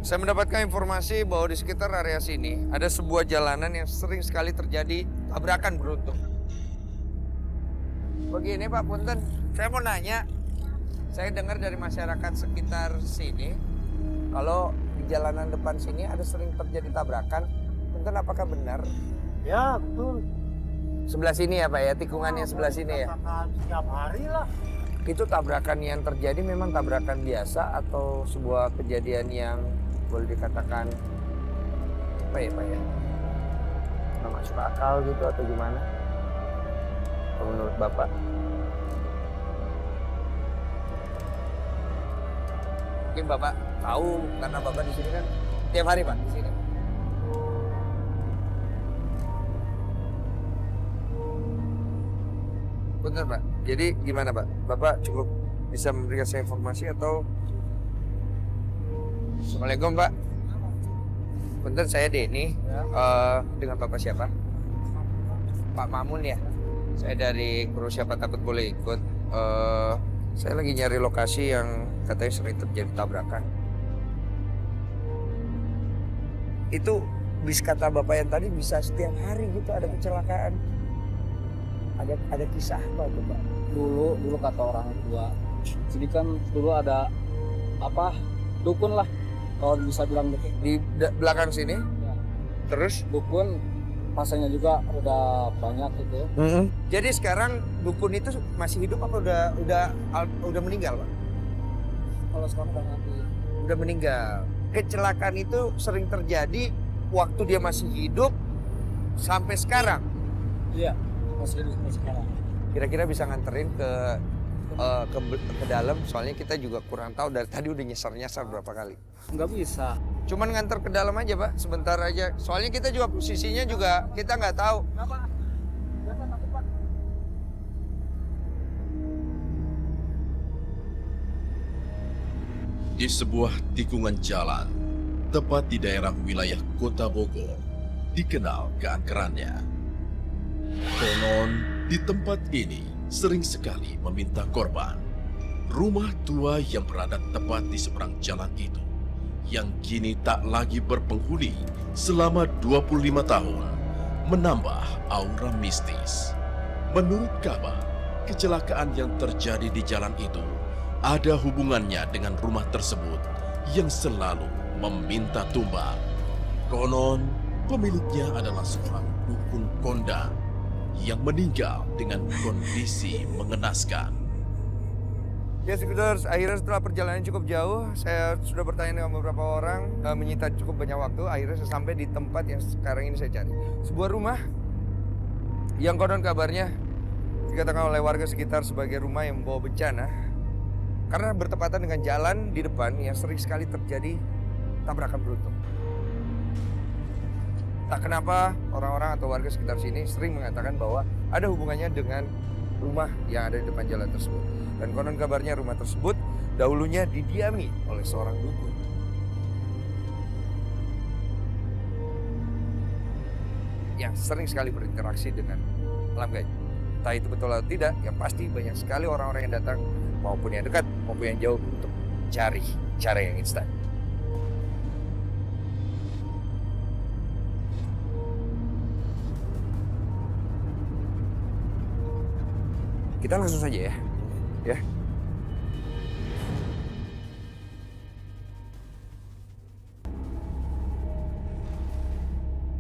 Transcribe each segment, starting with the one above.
Saya mendapatkan informasi bahwa di sekitar area sini ada sebuah jalanan yang sering sekali terjadi tabrakan beruntun. Begini Pak Punten, saya mau nanya. Saya dengar dari masyarakat sekitar sini, kalau di jalanan depan sini ada sering terjadi tabrakan. Punten, apakah benar? Ya betul. Sebelah sini ya Pak ya, tikungannya sebelah sini ya? Tabrakan setiap hari lah. Itu tabrakan yang terjadi memang tabrakan biasa atau sebuah kejadian yang boleh dikatakan apa ya Pak ya? Nggak masuk akal gitu atau gimana? Kalau menurut Bapak? Mungkin Bapak tahu karena Bapak di sini kan tiap hari Pak di sini. Benar Pak. Jadi gimana Pak? Bapak cukup bisa memberikan saya informasi atau? Assalamualaikum Pak. Punten, saya Denny. Dengan Bapak siapa? Pak Mamun ya. Saya dari kru Siapa Takut Boleh Ikut. Saya lagi nyari lokasi yang katanya sering terjadi tabrakan. Itu bis kata Bapak yang tadi bisa setiap hari gitu ada kecelakaan. Ada kisah apa tuh Pak? Dulu kata orang tua, jadi kan dulu ada apa dukun lah kalau bisa bilang gitu. Di belakang sini. Ya. Terus? Dukun pasanya juga udah banyak gitu. Jadi sekarang dukun itu masih hidup apa udah meninggal Pak? Kalau sekarang udah mati. Udah meninggal. Kecelakaan itu sering terjadi waktu dia masih hidup sampai sekarang. Iya, masih hidup sampai sekarang. Kira-kira bisa nganterin ke dalam, soalnya kita juga kurang tahu, dari tadi udah nyasar berapa kali. Nggak bisa. Cuman nganter ke dalam aja Pak, sebentar aja. Soalnya kita juga posisinya juga kita nggak tahu. Kenapa? Biasa takut Pak. Di sebuah tikungan jalan, tepat di daerah wilayah Kota Bogor, dikenal keangkerannya. Konon, di tempat ini sering sekali meminta korban. Rumah tua yang berada tepat di seberang jalan itu, yang kini tak lagi berpenghuni selama 25 tahun, menambah aura mistis. Menurut kabar, kecelakaan yang terjadi di jalan itu ada hubungannya dengan rumah tersebut yang selalu meminta tumbang. Konon, pemiliknya adalah seorang dukun kondang yang meninggal dengan kondisi mengenaskan. Ya sekitar akhirnya setelah perjalanan cukup jauh, saya sudah bertanya dengan beberapa orang, menyita cukup banyak waktu. Akhirnya saya sampai di tempat yang sekarang ini saya cari. Sebuah rumah yang konon kabarnya dikatakan oleh warga sekitar sebagai rumah yang membawa bencana. Karena bertepatan dengan jalan di depan yang sering sekali terjadi tabrakan beruntun. Tak kenapa orang-orang atau warga sekitar sini sering mengatakan bahwa ada hubungannya dengan rumah yang ada di depan jalan tersebut. Dan konon kabarnya rumah tersebut dahulunya didiami oleh seorang dukun. Yang sering sekali berinteraksi dengan alam gaib. Entah itu betul atau tidak, yang pasti banyak sekali orang-orang yang datang, maupun yang dekat, maupun yang jauh, untuk cari cara yang instan. Kita langsung saja ya.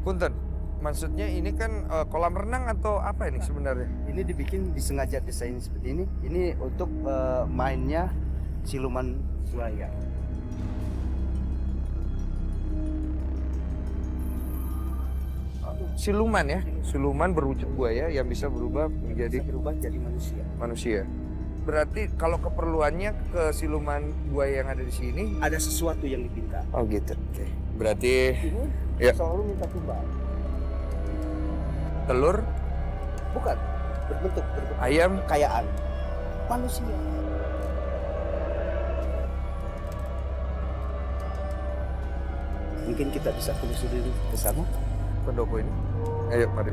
Punten, maksudnya ini kan kolam renang atau apa ini sebenarnya? Ini disengaja desain seperti ini. Ini untuk mainnya siluman buaya. Siluman ya, siluman berwujud buaya yang bisa berubah menjadi Jadi manusia. Berarti kalau keperluannya ke siluman buaya yang ada di sini, ada sesuatu yang dipinta. oh gitu. Oke. Berarti Ini ya. selalu minta tumbal. Telur, Bukan berbentuk ayam, kekayaan manusia. Mungkin kita bisa telusuri ke sana. pendopo ini. Ayo, mari.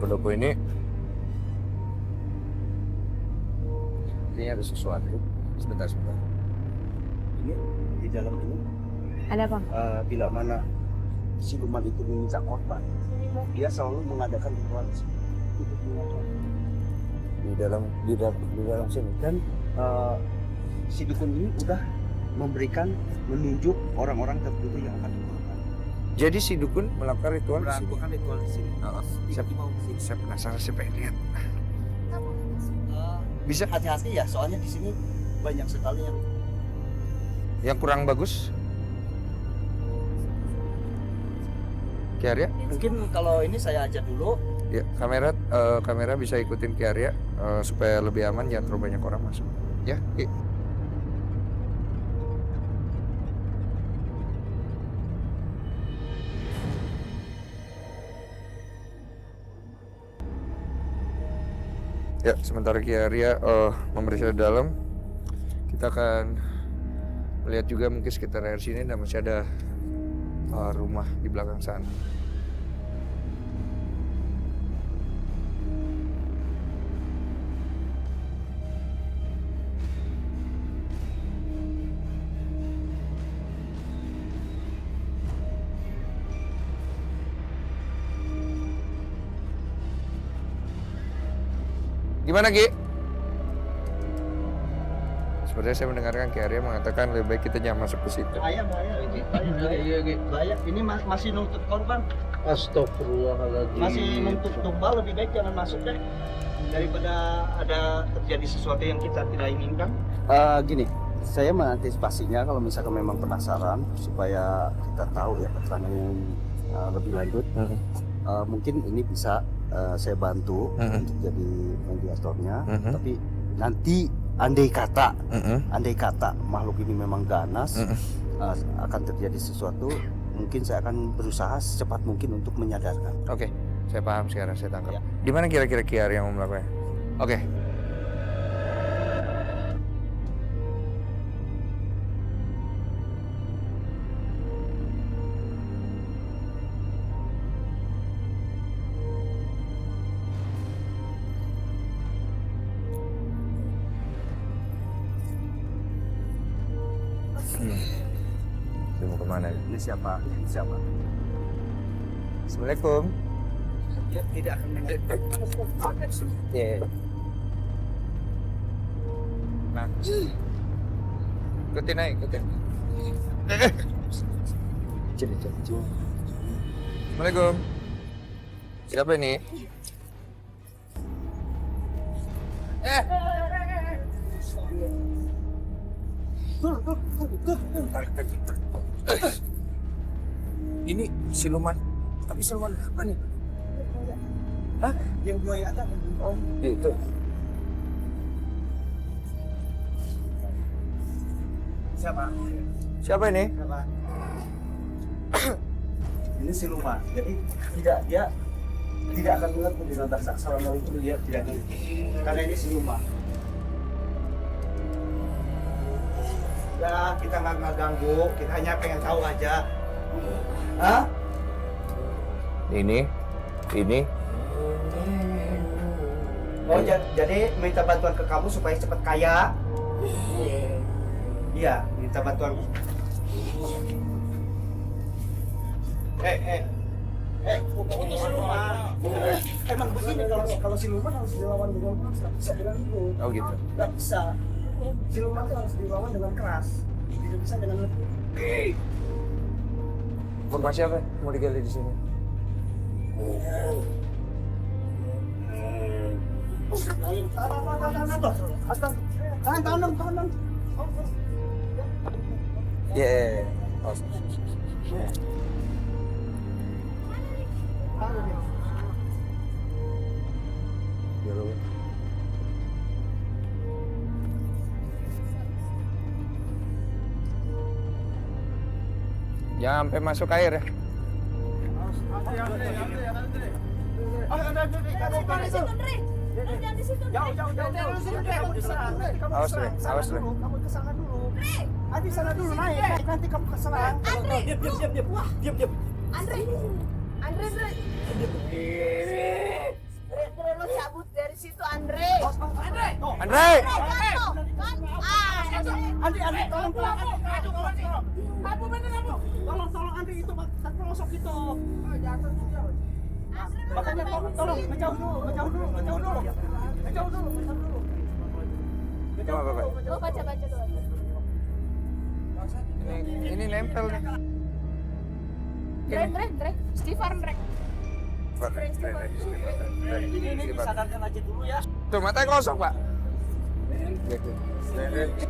pendopo ini ada sesuatu. Sebentar. Ini di dalam ini Ada apa? bila mana siluman itu meminta korban, dia selalu mengadakan ritual untuk mengajar di dalam sini. Dan si dukun ini udah menunjuk orang-orang tertentu yang akan dikorban. Jadi si dukun melakukan ritual di sini. Melakukan ritual di sini. Saya penasaran, saya pengen lihat. Bisa Hati-hati ya, soalnya di sini banyak sekali yang kurang bagus. Ki Arya, mungkin kalau ini saya aja dulu. ya kamera bisa ikutin Ki Arya supaya lebih aman, jangan terlalu banyak orang masuk. Ya, Ki. Ya, sementara Ki Arya memeriksa dalam, kita akan melihat juga mungkin sekitar air sini dan masih ada rumah di belakang sana. Gimana, Ki? Sepertinya saya mendengarkan Ki Arya mengatakan lebih baik kita jangan masuk ke situ. Bahaya. Ini masih nuntut korban. Astagfirullahaladzim. Masih nuntut tumbal, lebih baik jangan masuk deh. Daripada ada terjadi sesuatu yang kita tidak inginkan. Gini, saya mengantisipasinya kalau misalkan memang penasaran supaya kita tahu ya keterangan yang lebih lanjut. Mungkin ini bisa saya bantu untuk jadi mediatornya. Tapi nanti andai kata makhluk ini memang ganas, akan terjadi sesuatu, mungkin saya akan berusaha secepat mungkin untuk menyadarkan. Oke, saya paham sekarang, saya tangkap. Ya. Di mana kira-kira Ki Arya yang mau melakukannya? Oke. Dia mau kemana? Ini siapa? Assalamualaikum. Dia tidak akan mendekat. Ya. Nah. Ikutin. Ciri. Assalamualaikum. Siapa ini? Ini siluman. Tapi siluman apa nih? Hah? Yang buaya ada. Oh, gitu. Siapa ini? Ini siluman. Jadi dia tidak akan mengerti di lantas assalamualaikum, dia tidak ngerti. Karena ini siluman. Ya, kita nggak ganggu, kita hanya pengen tahu aja. Hah? Ini. Oh, jadi minta bantuan ke kamu supaya cepat kaya? Iya, minta bantuan. Emang begini kalau siluman harus dilawan dengan keras, nggak bisa dengan lembut. Oh gitu. Nggak bisa. Siluman itu harus dilawan dengan keras, tidak bisa dengan lembut. Informasi apa mau digali di sini? Tahan. Iya. Jangan sampai masuk air ya. Awas deh. Kamu ke sana dulu. Di sana dulu naik, nanti kamu ke sana. Diam. Andre. di situ Andre. Andre! Andi, tolong. Tolong Andi itu terperosok itu. Makanya tolong ngejauh dulu. Coba, Pak. Lo baca dulu. Ini nempel nih. Dre. Stefan Dre. Ini disadarkan aja dulu ya. Tuh, matanya kosong, Pak.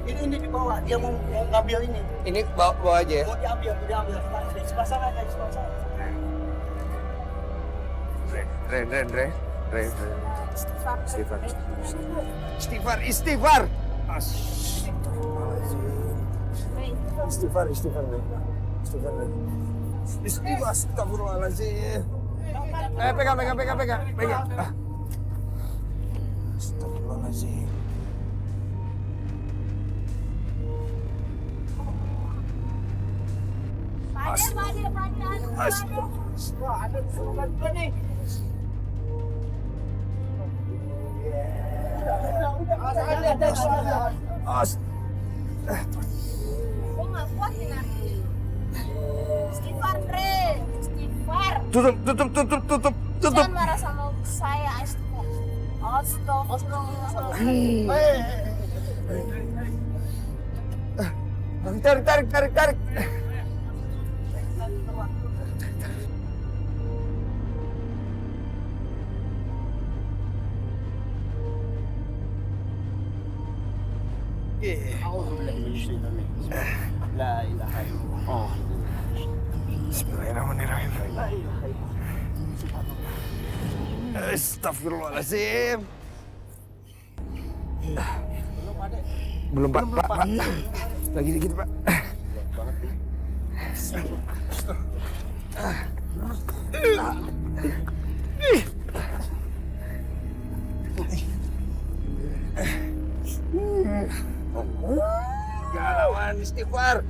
Ini dibawa, dia mau ngambil ini. Ini bawa aja ya. Mau diambil. Di sebelah sana. Dre. Stefan. Istighfar. Astagfirullahaladzim. Pegang. Astagfirullahaladzim. Gue nggak kuat nih nanti. Stefan Dre. Tutup. Jangan marah sama saya, Astagfirullah. Tarik. La ilaha illallah. Bismillahirrahmanirrahim. Astagfirullahaladzim. Belum, Pak. Lagi dikit, Pak. Galauan istighfar.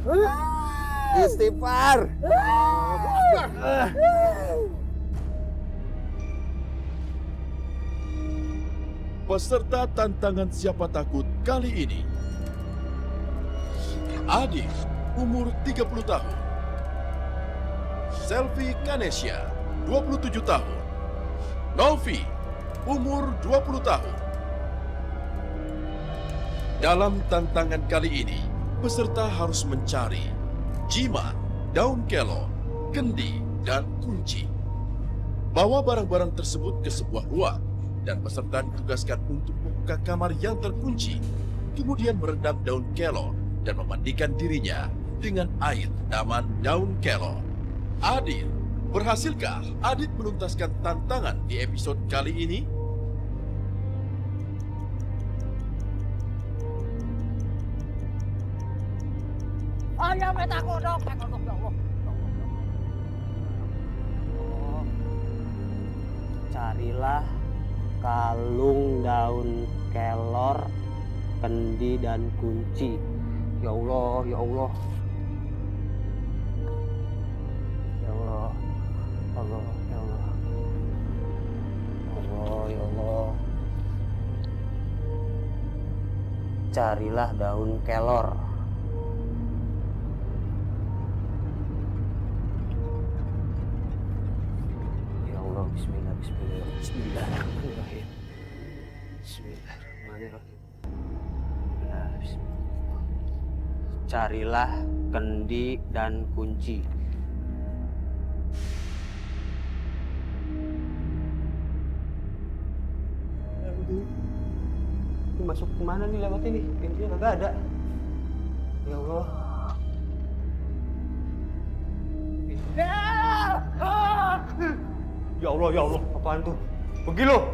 Peserta tantangan siapa takut kali ini. Adit, umur 30 tahun. Selvi Kanesha, 27 tahun. Novi, umur 20 tahun. Dalam tantangan kali ini, peserta harus mencari jimat, daun kelor, kendi, dan kunci. Bawa barang-barang tersebut ke sebuah ruang dan peserta ditugaskan untuk membuka kamar yang terkunci, kemudian merendam daun kelor dan memandikan dirinya dengan air rendaman daun kelor. Adit, berhasilkah Adit menuntaskan tantangan di episode kali ini? Ayo meta kodok ya Allah. Carilah kalung daun kelor, kendi dan kunci. Ya Allah. Ya Allah. Carilah daun kelor. Ya Allah, Bismillahirrahmanirrahim. Carilah kendi dan kunci. Masuk kemana nih lewat ini? Pintunya kagak ada. Ya Allah. Ya Allah, apaan tuh? Pergi lo.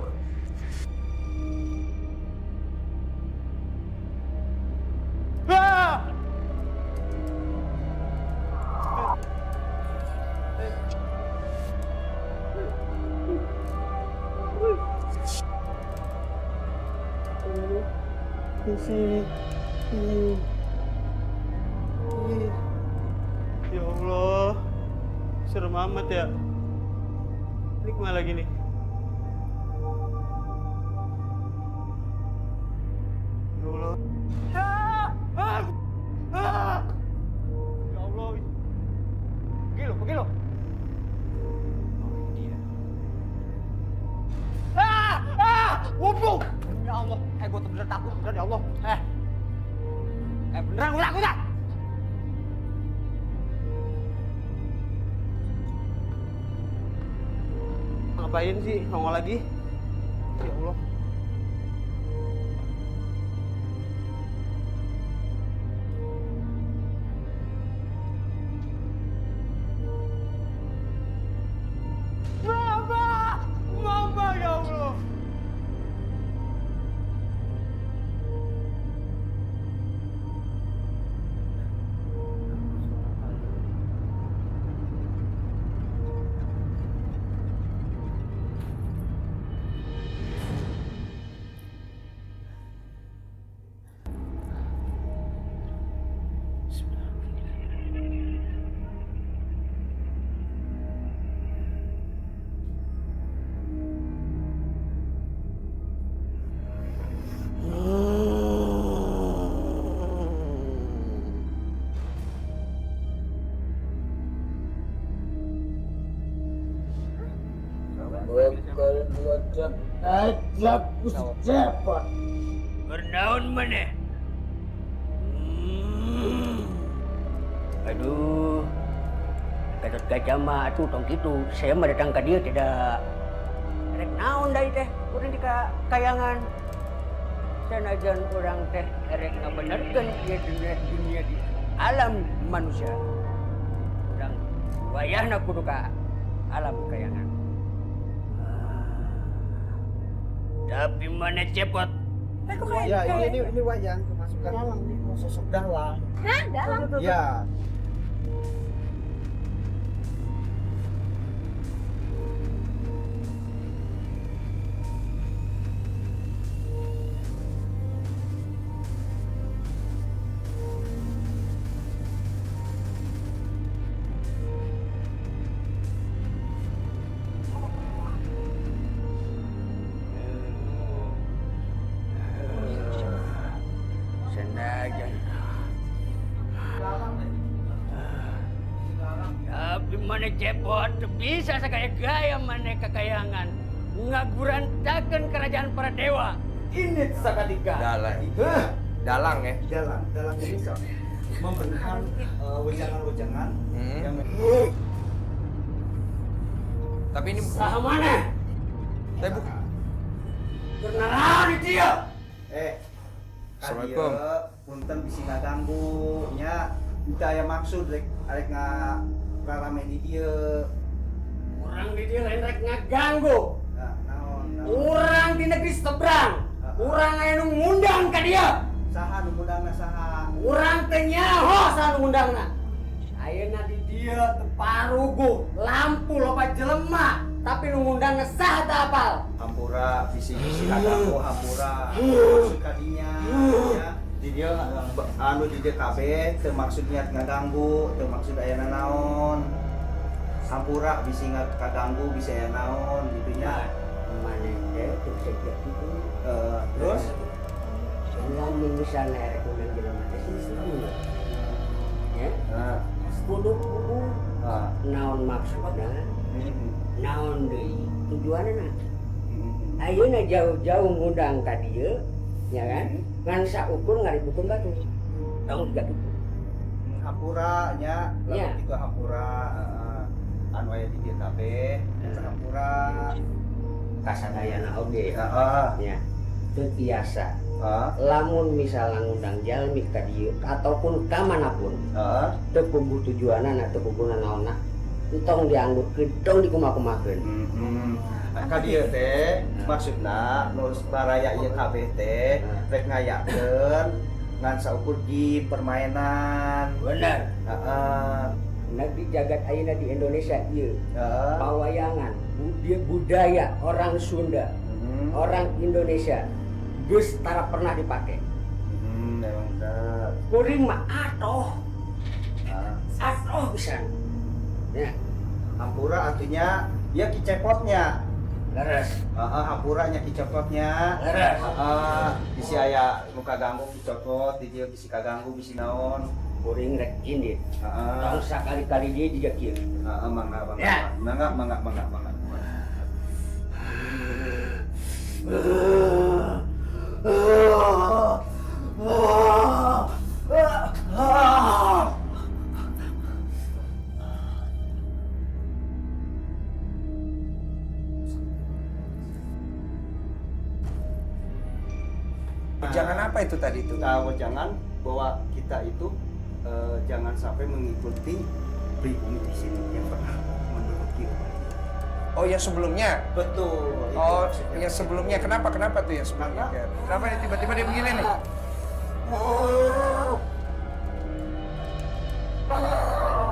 Ya Allah, serem amat ya. Ini kemana lagi nih? Allah. Pergi lo. Wumpung! Ya Allah, gue tuh bener takut, bener ya Allah. Beneran gue takut tak? Ngapain sih, nongol lagi? Ya Allah. Mama ya Allah. Bernaun mana? Aduh, Gatot Kaca mah tuh tong gitu. Saya mah datang ke dia tidak rek naon dari teh, urang di kayangan. Sanajan orang teh rek ngabenerkeun ieu dunia di alam manusia. Urang wayahna kudu ka alam kayangan. Tapi mana cepot? Ya, ini wayang kemasukan sosok dalang. Hah, dalang? Ya. Sanajan. Tapi mana cepot bisa segaya-gaya mana kekayangan ngagurantakeun kerajaan para dewa. Ini sakatika. Dalang ya. Dalang ini memberikan wejangan-wejangan yang Tapi ini Saha mana? Tapi bukan. Bernaon di dia? Assalamualaikum. Punten bisi ngaganggu nya kita aya maksud rek ngarame di dieu. Orang di dia lain rek ngaganggu. Nah, naon. Orang di negeri seberang. Orang aya nu ngundang ka dia. Saha nu ngundangna saha? Urang teh nyaho saha nu ngundangna. Ayeuna di dia teu paruguh, lampu loba jelema, tapi nu ngundangna saha teu apal. Hampura bisi-bisi ngaganggu hampura. Maksud kadinya ya. Di dia anu di dia kabeh teu maksud niat ngaganggu, teu maksud aya naon. Hampura bisi ngaganggu, bisa aya naon gitu nya. Maneh teh teu sejak itu. Terus Lamun misalnya rek undang jelema teh sistem. Ya, nah, kudu nah. naon maksudna, naon deui tujuanna. Hmm. Ayeuna jauh-jauh ngundang ka dieu, ya kan? Ngan saukur ngaribukeun batu. Tong juga gitu. Hampura nya, Nya. lalu itu hampura anu aya di dieu kabeh, hampura. Kasadayana oge. Heeh. Ya. Teu tiasa. Heeh. Lamun misalnya ngundang jalmi ka dieu ataupun ka manapun, Heeh. teu puguh tujuanna teu puguna naonna. Entong dianggutkeun, tong dikumaha-kumahakeun. Ka dieu teh maksudna nu baraya ieu kabeh teh rek ngayakeun ngan saukur di permainan. Bener. Heeh. Negeri jagat ayeuna di Indonesia ieu Heeh. pawayangan budaya orang Sunda, orang Indonesia geus tara pernah dipake. Memang bener. Kuring mah atoh, Nah, atoh pisan. Ya, hampura artinya ya kicepotnya. leres. Hampura nya kicepotnya. Leres. Bisi aya muka ganggu dicopot, di dia bisi kaganggu bisi naon. Kuring rek ini. Heeh. Tong sakali-kali dia juga kieu. Heeh, mangga. Ya. Mangga. Jangan apa itu tadi itu? Tahu jangan bahwa kita itu jangan sampai mengikuti pribumi di sini yang pernah menduduki rumah ini. Oh, yang sebelumnya? Betul. Oh, itu. yang sebelumnya. Kenapa tuh yang sebelumnya? Kenapa nih tiba-tiba dia begini nih?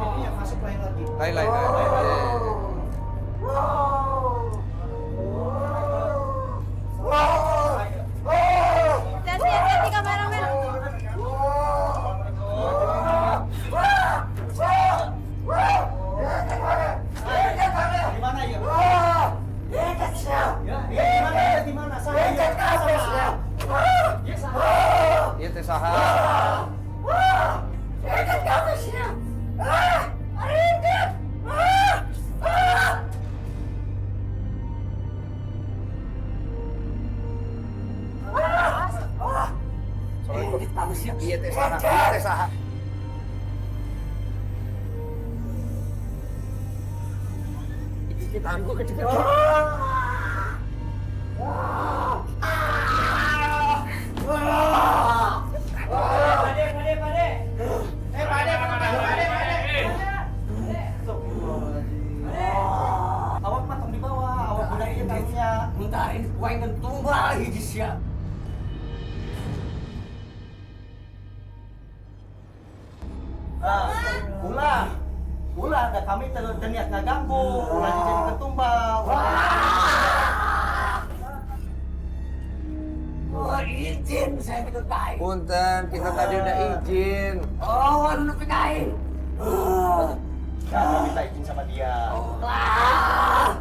Ini yang masuk lain lagi. Lain. Hati-hati kameramen. Di mana ya? Di mana? Iya teh saha? Iya teh saha? Tanganku kecil-kecil. Awak matang di bawah, awak bilang dia tahunya. Entar ini kuain dan tumbal hiji sia. Ulah ada kami terniat ngaganggu, ulah jadi ketumbal. Oh, izin saya minta kain. Punten, kita tadi udah izin. Oh, anu kain. Jangan minta izin sama dia. Lah.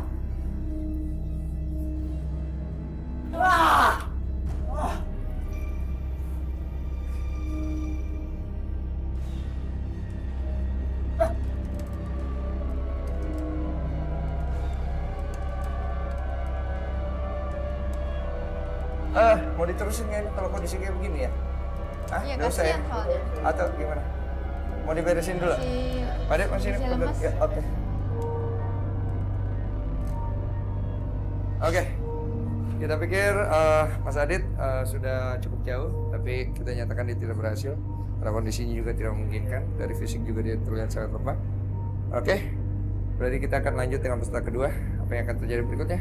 Mau diterusin nggak ini kalau kondisi kayak begini ya? Hah? Iya, Nggak usah ya? kasihan soalnya. Atau gimana? Mau diberesin dulu? Pak Dek, masih masih ini? lemas. Ya, oke. Oke. Kita pikir Mas Adit sudah cukup jauh, tapi kita nyatakan dia tidak berhasil. Karena kondisinya juga tidak memungkinkan. Dari fisik juga dia terlihat sangat lemah. Oke. Berarti kita akan lanjut dengan peserta kedua. Apa yang akan terjadi berikutnya?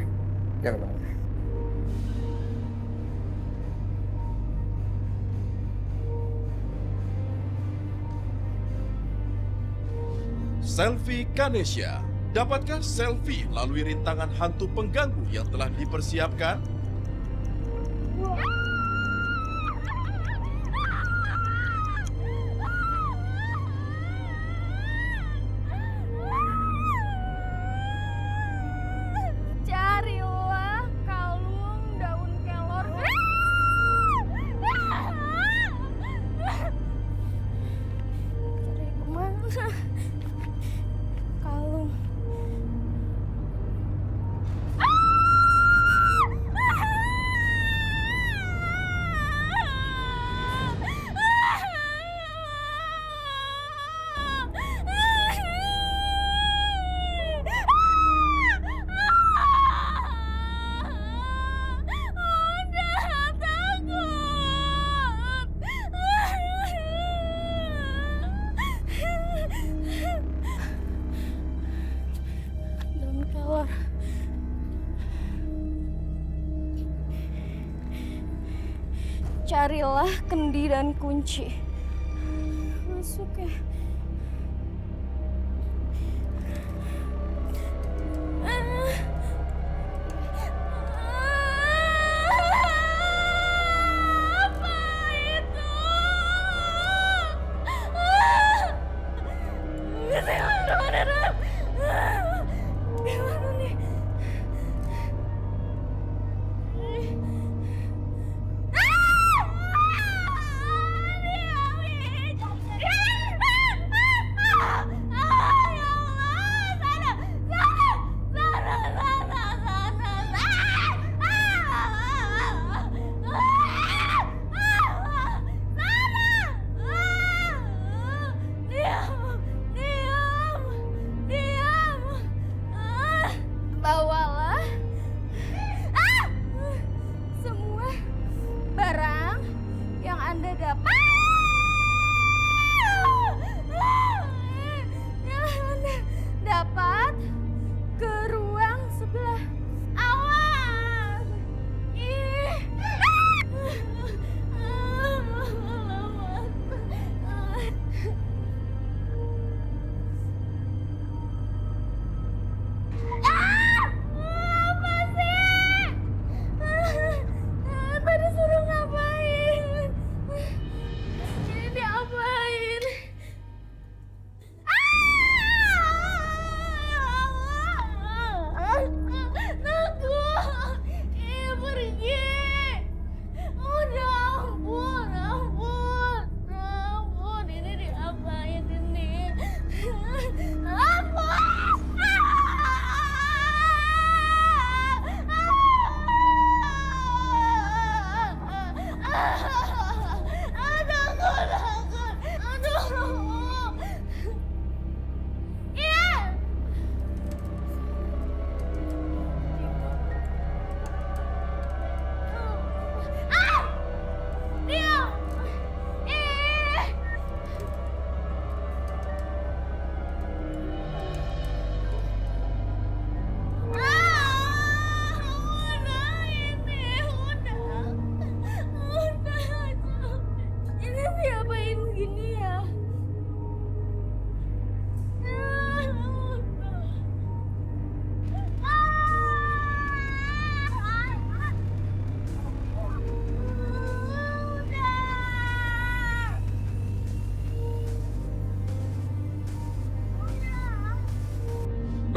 Jangan lupa. Selfie Ganesha. Dapatkah selfie melalui rintangan hantu pengganggu yang telah dipersiapkan? Carilah kalung daun kelor. Cari kemana? Kalung. Daun kelor. Carilah kendi dan kunci. Masuk ya. Apa itu? Gimana nih?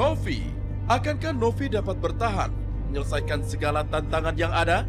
Novi, akankah Novi dapat bertahan menyelesaikan segala tantangan yang ada?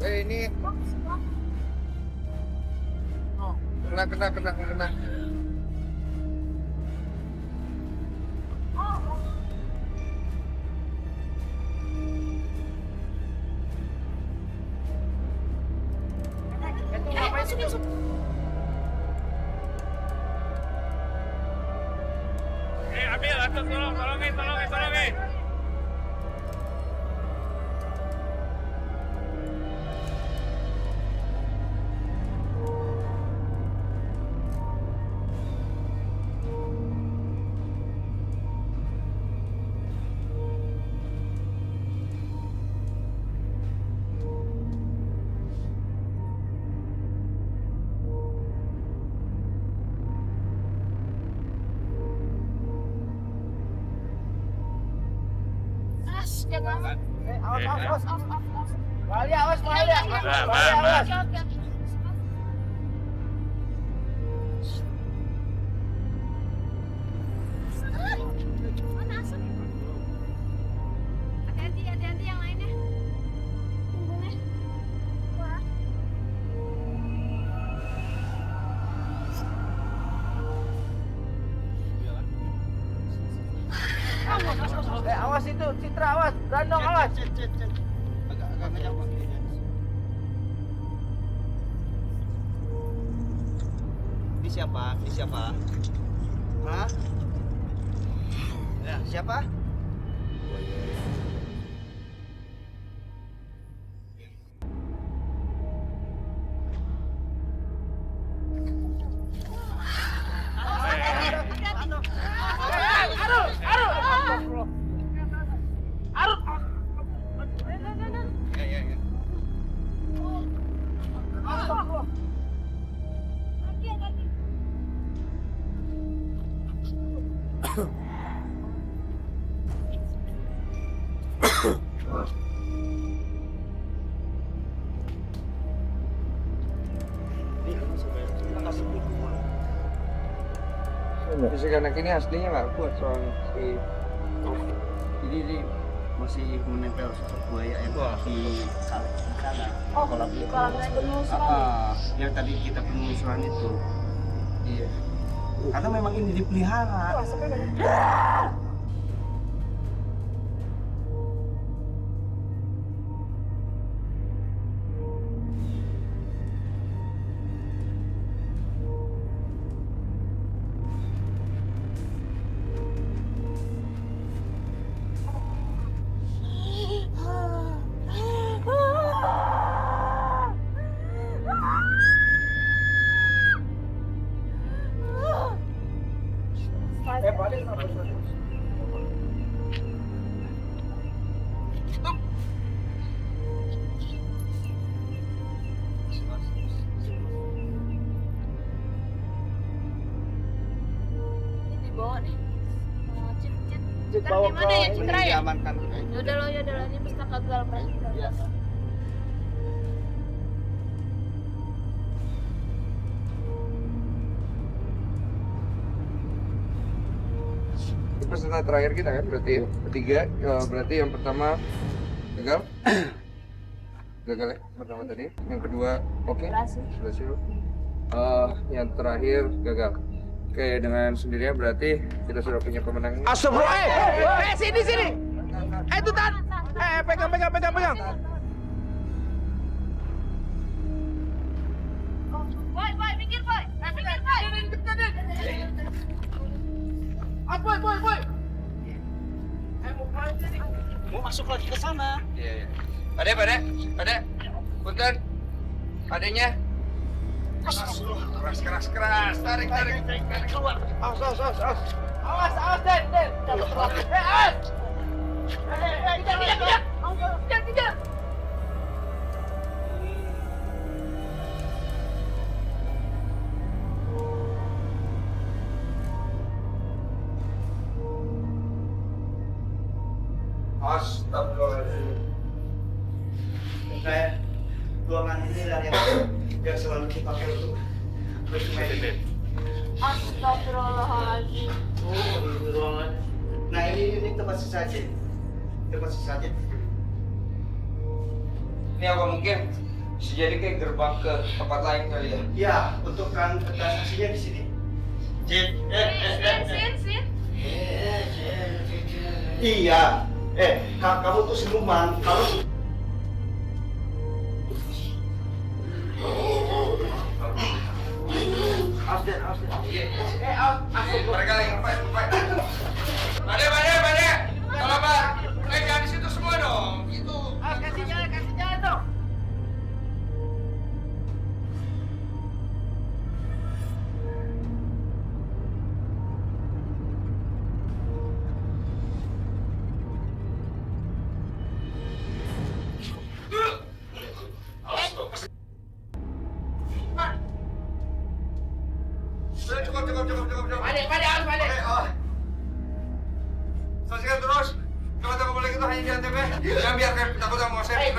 Ini kena. Ambil, tolongin. Hati-hati yang lainnya. Awas itu, Citra awas, Brandong awas. Agak ngejauh. Ini siapa? Hah? Ya, siapa? Fisik anak ini aslinya nggak kuat soalnya Jadi ini masih menempel sosok buaya yang di sana. Oh, di kolam penelusuran. Yang tadi kita penelusuran itu. Iya. Karena memang ini dipelihara. Dibawa nih. Cit. Bawa Gimana ya, Citra ya? diamankan. Yaudah lo, ini pustaka gagal berarti. Iya. Ini peserta terakhir kita kan berarti ya? Ketiga, berarti yang pertama gagal. Gagal ya pertama tadi. Yang kedua oke. Berhasil. Yang terakhir gagal. Oke, dengan sendirinya berarti kita sudah punya pemenang. Astagfirullah. Sini. Itu tan. Pegang. Mau masuk lagi ke sana. Iya. Pade. Punten. Padenya. Keras. Tarik. Keluar. Awas, Den. Kejar. Astagfirullahaladzim. Kayak ruangan ini lah yang selalu dipakai untuk bermain. Astagfirullahaladzim. Oh, ini ruangan. Nah ini tempat sesajen. Ini apa mungkin bisa jadi kayak gerbang ke tempat lain kali ya? Ya, untuk transaksinya di sini. Sin. Iya. Kamu tuh siluman. Kalau Mereka lagi ngapain? Pade. Kalau Pak, jangan di situ semua dong. Itu. Kasih jalan dong. Cukup. Pade, harus pade. Saksikan terus. Kalau tak boleh kita hanya di ATV. Jangan biarkan takut sama saya.